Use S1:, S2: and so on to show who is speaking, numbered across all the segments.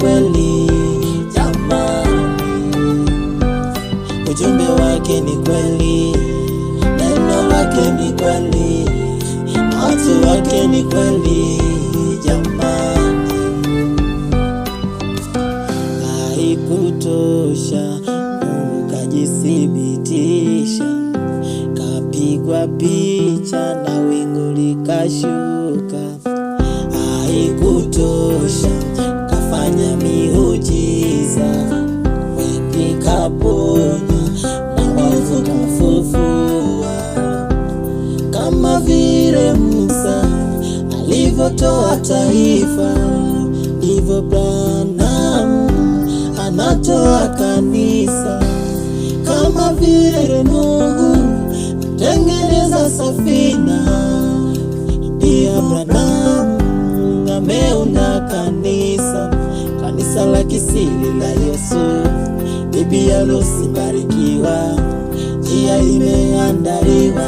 S1: kweli jamani, ujumbe wake ni kweli, neno lake ni kweli, watu wake ni kweli jamani. Haikutosha, Mungu kajithibitisha, kapigwa picha na wingu likashuka. Haikutosha, kafanya miujiza, wengi kaponya na wafu kafufua. Kama vile Musa alivyotoa taifa, ndivyo Branham anatoa kanisa. Kama vile Nuhu tengeneza safina, ndio Branham ameunda kanisa, kanisa la kisiri la Yesu. Bibi harusi barikiwa, njia imeandaliwa,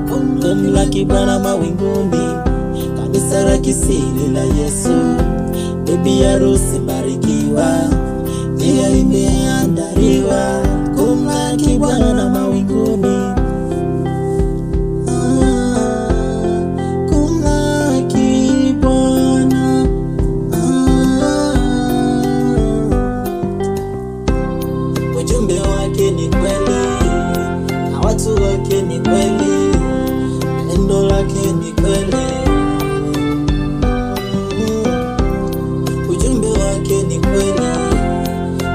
S1: kumlaki Bwana mawinguni, kanisa la kisiri la Yesu. Bibi harusi barikiwa, njia imeandaliwa, kumlaki Bwana mawinguni. Ujumbe wake ni kweli, na watu wake ni kweli, neno lake ni kweli. Ujumbe wake ni kweli,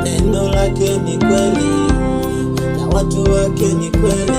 S1: neno lake ni kweli, na watu wake ni kweli.